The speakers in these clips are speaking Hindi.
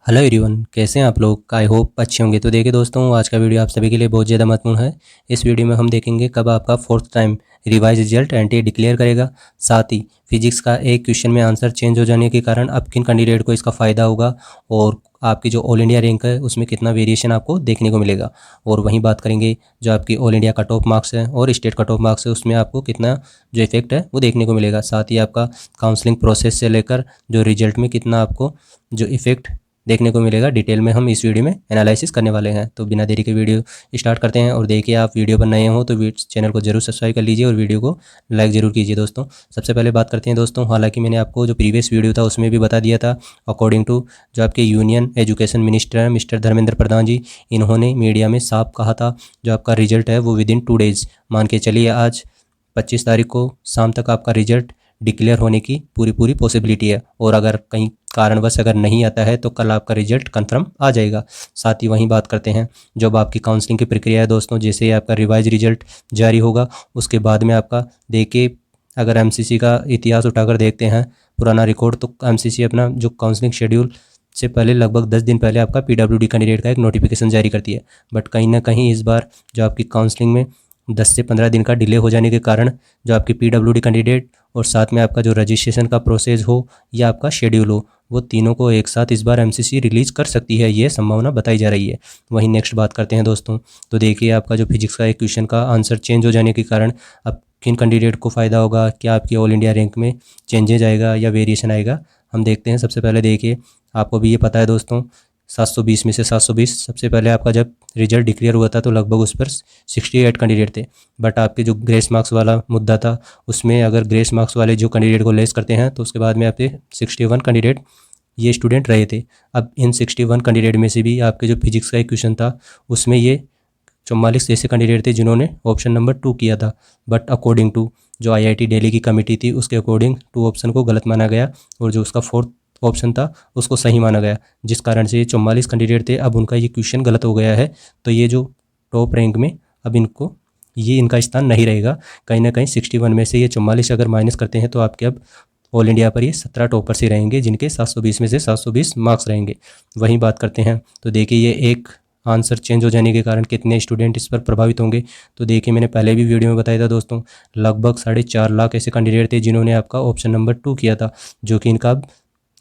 हेलो एवरीवन, कैसे हैं आप लोग। आई होप अच्छे होंगे। तो देखिए दोस्तों, आज का वीडियो आप सभी के लिए बहुत ज़्यादा महत्वपूर्ण है। इस वीडियो में हम देखेंगे कब आपका fourth time revise result NTA declare करेगा। साथ ही फिजिक्स का एक क्वेश्चन में आंसर चेंज हो जाने के कारण अब किन कैंडिडेट को इसका फ़ायदा होगा, और आपकी जो ऑल इंडिया रैंक है उसमें कितना वेरिएशन आपको देखने को मिलेगा। और वहीं बात करेंगे जो आपकी all India cut off marks है और स्टेट कट ऑफ मार्क्स है, उसमें आपको कितना जो इफेक्ट है वो देखने को मिलेगा। साथ ही आपका काउंसलिंग प्रोसेस से लेकर जो रिजल्ट में कितना आपको जो इफेक्ट देखने को मिलेगा, डिटेल में हम इस वीडियो में एनालिसिस करने वाले हैं। तो बिना देरी के वीडियो स्टार्ट करते हैं। और देखिए, आप वीडियो पर नए हो तो चैनल को जरूर सब्सक्राइब कर लीजिए और वीडियो को लाइक ज़रूर कीजिए दोस्तों। सबसे पहले बात करते हैं दोस्तों, हालांकि मैंने आपको जो प्रीवियस वीडियो था उसमें भी बता दिया था, अकॉर्डिंग टू जो आपके यूनियन एजुकेशन मिनिस्टर हैं मिस्टर धर्मेंद्र प्रधान जी, इन्होंने मीडिया में साफ कहा था जो आपका रिजल्ट है वो विदिन 2 डेज़, मान के चलिए आज 25 तारीख को शाम तक आपका रिजल्ट डिक्लेयर होने की पूरी पॉसिबिलिटी है। और अगर कहीं कारणवश अगर नहीं आता है तो कल आपका रिजल्ट कंफर्म आ जाएगा। साथ ही वहीं बात करते हैं जब आपकी काउंसलिंग की प्रक्रिया है दोस्तों, जैसे ही आपका रिवाइज रिजल्ट जारी होगा उसके बाद में आपका देखिए, अगर एमसीसी का इतिहास उठाकर देखते हैं पुराना रिकॉर्ड, तो एमसीसी अपना जो काउंसलिंग शेड्यूल से पहले लगभग 10 दिन पहले आपका पीडब्ल्यूडी कैंडिडेट का एक नोटिफिकेशन जारी करती है। बट कहीं ना कहीं इस बार जो आपकी काउंसलिंग में 10 से 15 दिन का डिले हो जाने के कारण जो आपकी पीडब्ल्यूडी कैंडिडेट और साथ में आपका जो रजिस्ट्रेशन का प्रोसेस हो या आपका शेड्यूल हो, वो तीनों को एक साथ इस बार एमसीसी रिलीज़ कर सकती है, ये संभावना बताई जा रही है। वहीं नेक्स्ट बात करते हैं दोस्तों, तो देखिए आपका जो फिजिक्स का एक क्वेश्चन का आंसर चेंज हो जाने के कारण अब किन कैंडिडेट को फ़ायदा होगा, क्या आपकी ऑल इंडिया रैंक में चेंजेज आएगा या वेरिएशन आएगा, हम देखते हैं। सबसे पहले देखिए, आपको भी ये पता है दोस्तों, 720 में से 720 सबसे पहले आपका जब रिजल्ट डिक्लेयर हुआ था तो लगभग उस पर 68 कैंडिडेट थे। बट आपके जो ग्रेस मार्क्स वाला मुद्दा था उसमें अगर ग्रेस मार्क्स वाले जो कैंडिडेट को लेस करते हैं तो उसके बाद में आपके 61 कैंडिडेट ये स्टूडेंट रहे थे। अब इन 61 कैंडिडेट में से भी आपके जो फिजिक्स का एक क्वेश्चन था उसमें ये 44 ऐसे कैंडिडेट थे जिन्होंने ऑप्शन नंबर 2 किया था। बट अकॉर्डिंग टू जो आईआईटी दिल्ली की कमेटी थी उसके अकॉर्डिंग 2 ऑप्शन को गलत माना गया और जो उसका 4th ऑप्शन था उसको सही माना गया, जिस कारण से ये 44 कैंडिडेट थे, अब उनका ये क्वेश्चन गलत हो गया है। तो ये जो टॉप रैंक में अब इनका स्थान नहीं रहेगा। कहीं ना कहीं 61 में से ये 44 अगर माइनस करते हैं तो आपके अब ऑल इंडिया पर ये 17 टॉपर्स ही रहेंगे जिनके 720 में से 720 मार्क्स रहेंगे। वहीं बात करते हैं तो देखिए, ये एक आंसर चेंज हो जाने के कारण कितने स्टूडेंट इस पर प्रभावित होंगे। तो देखिए, मैंने पहले भी वीडियो में बताया था दोस्तों, लगभग 4.5 लाख ऐसे कैंडिडेट थे जिन्होंने आपका ऑप्शन नंबर 2 किया था, जो कि इनका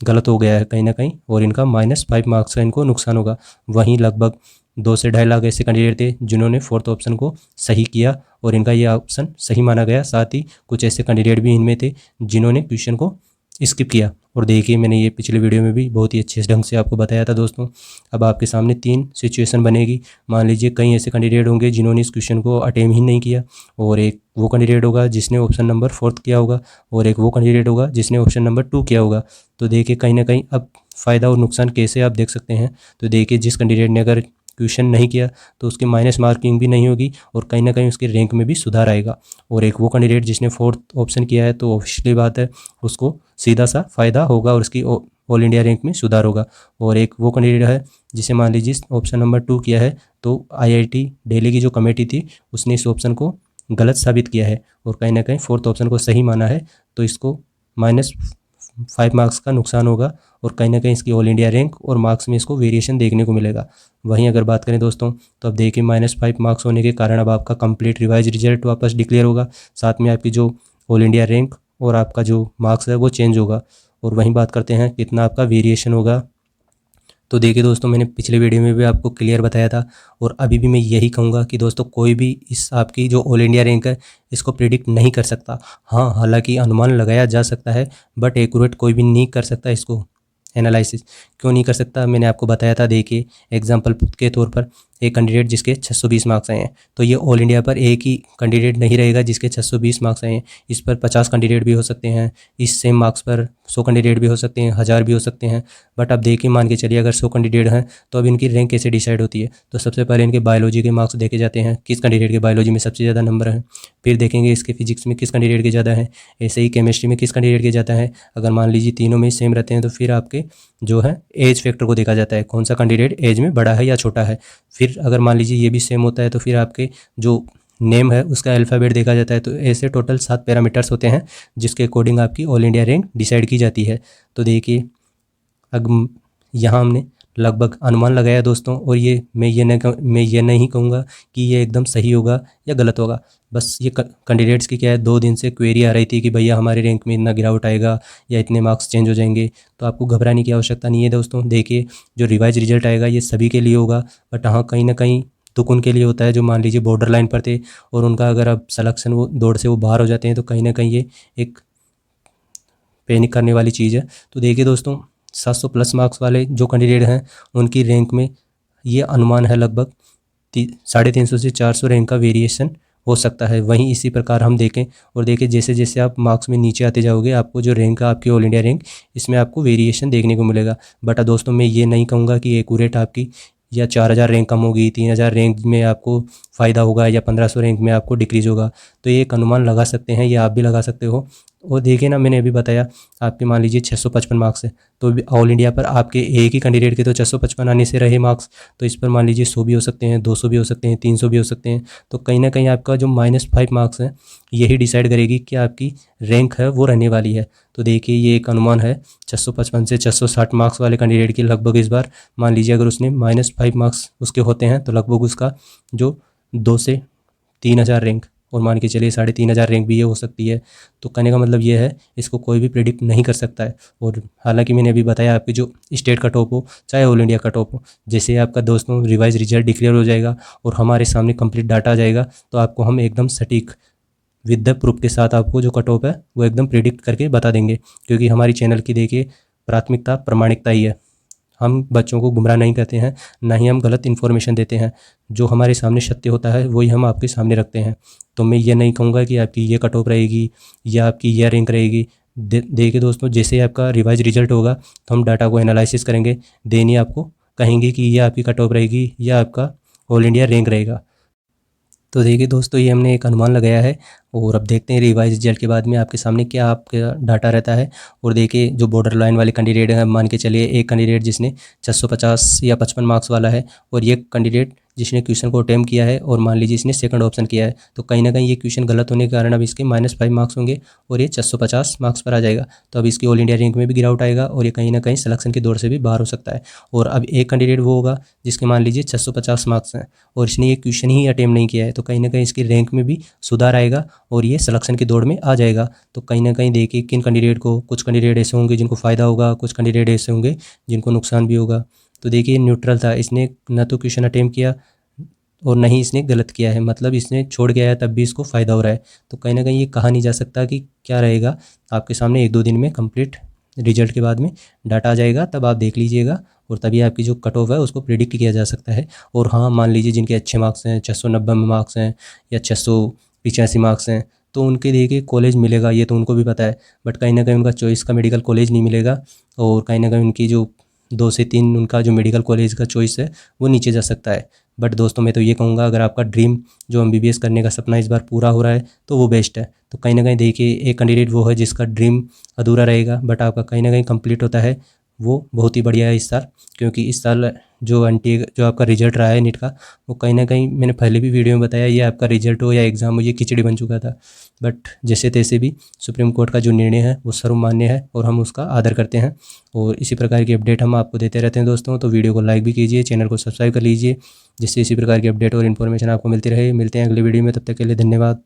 गलत हो गया है कहीं ना कहीं, और इनका -5 मार्क्स का इनको नुकसान होगा। वहीं लगभग 2 से 2.5 लाख ऐसे कैंडिडेट थे जिन्होंने 4th ऑप्शन को सही किया और इनका ये ऑप्शन सही माना गया। साथ ही कुछ ऐसे कैंडिडेट भी इनमें थे जिन्होंने क्वेश्चन को स्किप किया। और देखिए, मैंने ये पिछले वीडियो में भी बहुत ही अच्छे ढंग से आपको बताया था दोस्तों। अब आपके सामने 3 सिचुएशन बनेगी। मान लीजिए कई ऐसे कैंडिडेट होंगे जिन्होंने इस क्वेश्चन को अटेम्प्ट ही नहीं किया, और एक वो कैंडिडेट होगा जिसने ऑप्शन नंबर 4th किया होगा, और एक वो कैंडिडेट होगा जिसने ऑप्शन नंबर 2 किया होगा। तो देखिए, कहीं ना कहीं अब फ़ायदा और नुकसान कैसे आप देख सकते हैं। तो देखिए, जिस कैंडिडेट ने अगर क्वेश्चन नहीं किया तो उसकी माइनस मार्किंग भी नहीं होगी और कहीं ना कहीं उसके रैंक में भी सुधार आएगा। और एक वो कैंडिडेट जिसने 4th ऑप्शन किया है तो ऑब्वियसली बात है उसको सीधा सा फ़ायदा होगा और उसकी ऑल इंडिया रैंक में सुधार होगा। और एक वो कैंडिडेट है जिसे मान लीजिए ऑप्शन नंबर 2 किया है तो आईआईटी दिल्ली की जो कमेटी थी उसने इस ऑप्शन को गलत साबित किया है और कहीं ना कहीं 4th ऑप्शन को सही माना है, तो इसको -5 मार्क्स का नुकसान होगा और कहीं ना कहीं इसकी ऑल इंडिया रैंक और मार्क्स में इसको वेरिएशन देखने को मिलेगा। वहीं अगर बात करें दोस्तों, तो अब देखिए, -5 मार्क्स होने के कारण अब आपका कंप्लीट रिवाइज रिजल्ट वापस डिक्लेयर होगा। साथ में आपकी जो ऑल इंडिया रैंक और आपका जो मार्क्स है वो चेंज होगा। और वहीं बात करते हैं कितना आपका वेरिएशन होगा। तो देखिए दोस्तों, मैंने पिछले वीडियो में भी आपको क्लियर बताया था और अभी भी मैं यही कहूँगा कि दोस्तों, कोई भी इस आपकी जो ऑल इंडिया रैंक है इसको प्रिडिक्ट नहीं कर सकता। हाँ, हालांकि अनुमान लगाया जा सकता है, बट एक्यूरेट कोई भी नहीं कर सकता इसको एनालिसिस। क्यों नहीं कर सकता, मैंने आपको बताया था। देखिए, एग्जांपल के तौर पर एक कैंडिडेट जिसके 620 मार्क्स आए हैं, तो ये ऑल इंडिया पर एक ही कैंडिडेट नहीं रहेगा जिसके 620 मार्क्स आए हैं। इस पर 50 कैंडिडेट भी हो सकते हैं, इस सेम मार्क्स पर 100 कैंडिडेट भी हो सकते हैं, 1000 भी हो सकते हैं। बट अब देखिए, मान के चलिए अगर 100 कैंडिडेट हैं तो अब इनकी रैंक कैसे डिसाइड होती है। तो सबसे पहले इनके बायोलॉजी के मार्क्स देखे जाते हैं, किस कैंडिडेट के बायोलॉजी में सबसे ज़्यादा नंबर है। फिर देखेंगे इसके फिजिक्स में किस कैंडिडेट के ज़्यादा है, ऐसे ही केमिस्ट्री में किस कैंडिडेट के ज़्यादा है। अगर मान लीजिए तीनों में सेम रहते हैं तो फिर आपके जो है एज फैक्टर को देखा जाता है, कौन सा कैंडिडेट एज में बड़ा है या छोटा है। फिर अगर मान लीजिए ये भी सेम होता है तो फिर आपके जो नेम है उसका अल्फ़ाबेट देखा जाता है। तो ऐसे टोटल 7 पैरामीटर्स होते हैं जिसके अकॉर्डिंग आपकी ऑल इंडिया रैंक डिसाइड की जाती है। तो देखिए, अब यहाँ हमने लगभग अनुमान लगाया दोस्तों। और ये मैं ये नहीं कहूँगा कि ये एकदम सही होगा या गलत होगा। बस ये कैंडिडेट्स की क्या है, 2 दिन से क्वेरी आ रही थी कि भैया हमारे रैंक में इतना गिरावट आएगा या इतने मार्क्स चेंज हो जाएंगे। तो आपको घबराने की आवश्यकता नहीं है दोस्तों। देखिए, जो रिवाइज रिजल्ट आएगा ये सभी के लिए होगा, बट हाँ कहीं ना कहीं दुख उनके लिए होता है जो मान लीजिए बॉर्डर लाइन पर थे और उनका अगर अब सलेक्शन वो दौड़ से वो बाहर हो जाते हैं, तो कहीं ना कहीं ये एक पैनिक करने वाली चीज़ है। तो देखिए दोस्तों, 700 प्लस मार्क्स वाले जो कैंडिडेट हैं उनकी रैंक में ये अनुमान है लगभग 350 से 400 रैंक का वेरिएशन हो सकता है। वहीं इसी प्रकार हम देखें और देखें, जैसे जैसे आप मार्क्स में नीचे आते जाओगे आपको जो रैंक है आपकी ऑल इंडिया रैंक, इसमें आपको वेरिएशन देखने को मिलेगा। बट दोस्तों मैं ये नहीं कहूँगा कि एक्यूरेट आपकी या 4000 रैंक कम होगी, 3000 रैंक में आपको फ़ायदा होगा या 1500 रैंक में आपको डिक्रीज़ होगा। तो ये एक अनुमान लगा सकते हैं, ये आप भी लगा सकते हो। और देखिए ना, मैंने अभी बताया आपके मान लीजिए 655 मार्क्स है, तो ऑल इंडिया पर आपके एक ही कैंडिडेट के तो 655 आने से रहे मार्क्स, तो इस पर मान लीजिए 100 भी हो सकते हैं, 200 भी हो सकते हैं, 300 भी हो सकते हैं। तो कहीं ना कहीं आपका जो -5 मार्क्स है यही डिसाइड करेगी कि आपकी रैंक है वो रहने वाली है। तो देखिए, ये एक अनुमान है 655 से 660 मार्क्स वाले कैंडिडेट की लगभग इस बार मान लीजिए अगर उसने -5 मार्क्स उसके होते हैं तो लगभग उसका जो 2 से 3000 रैंक और मान के चलिए 3500 रैंक भी ये हो सकती है। तो कहने का मतलब ये है, इसको कोई भी प्रेडिक्ट नहीं कर सकता है। और हालांकि मैंने अभी बताया आपकी जो स्टेट कट ऑफ हो चाहे ऑल इंडिया कट ऑफ हो, जैसे आपका दोस्तों रिवाइज रिजल्ट डिक्लेयर हो जाएगा और हमारे सामने कंप्लीट डाटा आ जाएगा, तो आपको हम एकदम सटीक विद द प्रूफ के साथ आपको जो कट ऑफ है वो एकदम प्रिडिक्ट करके बता देंगे। क्योंकि हमारी चैनल की देखिए प्राथमिकता प्रामाणिकता ही है। हम बच्चों को गुमराह नहीं करते हैं, ना ही हम गलत इन्फॉर्मेशन देते हैं। जो हमारे सामने सत्य होता है वही हम आपके सामने रखते हैं। तो मैं ये नहीं कहूँगा कि आपकी ये कट ऑफ रहेगी या आपकी ये रैंक रहेगी। देखिए दोस्तों, जैसे आपका रिवाइज रिजल्ट होगा तो हम डाटा को एनालिसिस करेंगे, देनी आपको कहेंगे कि ये आपकी कट ऑफ रहेगी या आपका ऑल इंडिया रैंक रहेगा। तो देखिए दोस्तों, ये हमने एक अनुमान लगाया है और अब देखते हैं रिवाइज रिजल्ट के बाद में आपके सामने क्या आपका डाटा रहता है। और देखिए, जो बॉर्डर लाइन वाले कैंडिडेट हैं, मान के चलिए एक कैंडिडेट जिसने 650 या 55 मार्क्स वाला है और ये कैंडिडेट जिसने क्वेश्चन को अटेम्प्ट किया है और मान लीजिए इसने सेकंड ऑप्शन किया है, तो कहीं ना कहीं ये क्वेश्चन गलत होने के कारण अब इसके -5 मार्क्स होंगे और ये 650 मार्क्स पर आ जाएगा। तो अब इसकी ऑल इंडिया रैंक में भी गिरावट आएगा और ये कहीं ना कहीं सिलेक्शन की दौड़ से भी बाहर हो सकता है। और अब एक कैंडिडेट वो होगा जिसके मान लीजिए 650 मार्क्स हैं और इसने ये क्वेश्चन ही अटेम्प्ट नहीं किया है, तो कहीं ना कहीं इसकी रैंक में भी सुधार आएगा और ये सिलेक्शन की दौड़ में आ जाएगा। तो कहीं ना कहीं देखिए किन कैंडिडेट को, कुछ कैंडिडेट ऐसे होंगे जिनको फ़ायदा होगा, कुछ कैंडिडेट ऐसे होंगे जिनको नुकसान भी होगा। तो देखिए, न्यूट्रल था, इसने न तो क्वेश्चन अटेम्प्ट किया और नहीं इसने गलत किया है, मतलब इसने छोड़ गया है तब भी इसको फ़ायदा हो रहा है। तो कहीं ना कहीं ये कहा नहीं जा सकता कि क्या रहेगा। आपके सामने 1-2 दिन में कंप्लीट रिजल्ट के बाद में डाटा आ जाएगा, तब आप देख लीजिएगा और तभी आपकी जो कट ऑफ है उसको प्रिडिक्ट किया जा सकता है। और हाँ, मान लीजिए जिनके अच्छे मार्क्स हैं, 690 में मार्क्स हैं या 685 मार्क्स हैं, तो उनके देखिए कॉलेज मिलेगा, ये तो उनको भी पता है। बट कहीं ना कहीं उनका चॉइस का मेडिकल कॉलेज नहीं मिलेगा और कहीं ना कहीं उनकी जो 2 से 3 उनका जो मेडिकल कॉलेज का चॉइस है वो नीचे जा सकता है। बट दोस्तों मैं तो ये कहूँगा, अगर आपका ड्रीम जो MBBS करने का सपना इस बार पूरा हो रहा है तो वो बेस्ट है। तो कहीं ना कहीं देखिए, एक कैंडिडेट वो है जिसका ड्रीम अधूरा रहेगा बट आपका कहीं ना कहीं कंप्लीट होता है, वो बहुत ही बढ़िया है इस साल। क्योंकि इस साल जो आपका रिजल्ट रहा है नीट का, वो कहीं ना कहीं मैंने पहले भी वीडियो में बताया, ये आपका रिजल्ट हो या एग्ज़ाम हो, ये खिचड़ी बन चुका था। बट जैसे तैसे भी सुप्रीम कोर्ट का जो निर्णय है वो सर्वमान्य है और हम उसका आदर करते हैं। और इसी प्रकार की अपडेट हम आपको देते रहते हैं दोस्तों। तो वीडियो को लाइक भी कीजिए, चैनल को सब्सक्राइब कर लीजिए, जिससे इसी प्रकार की अपडेट और इन्फॉर्मेशन आपको मिलती रहे। मिलते हैं अगले वीडियो में, तब तक के लिए धन्यवाद।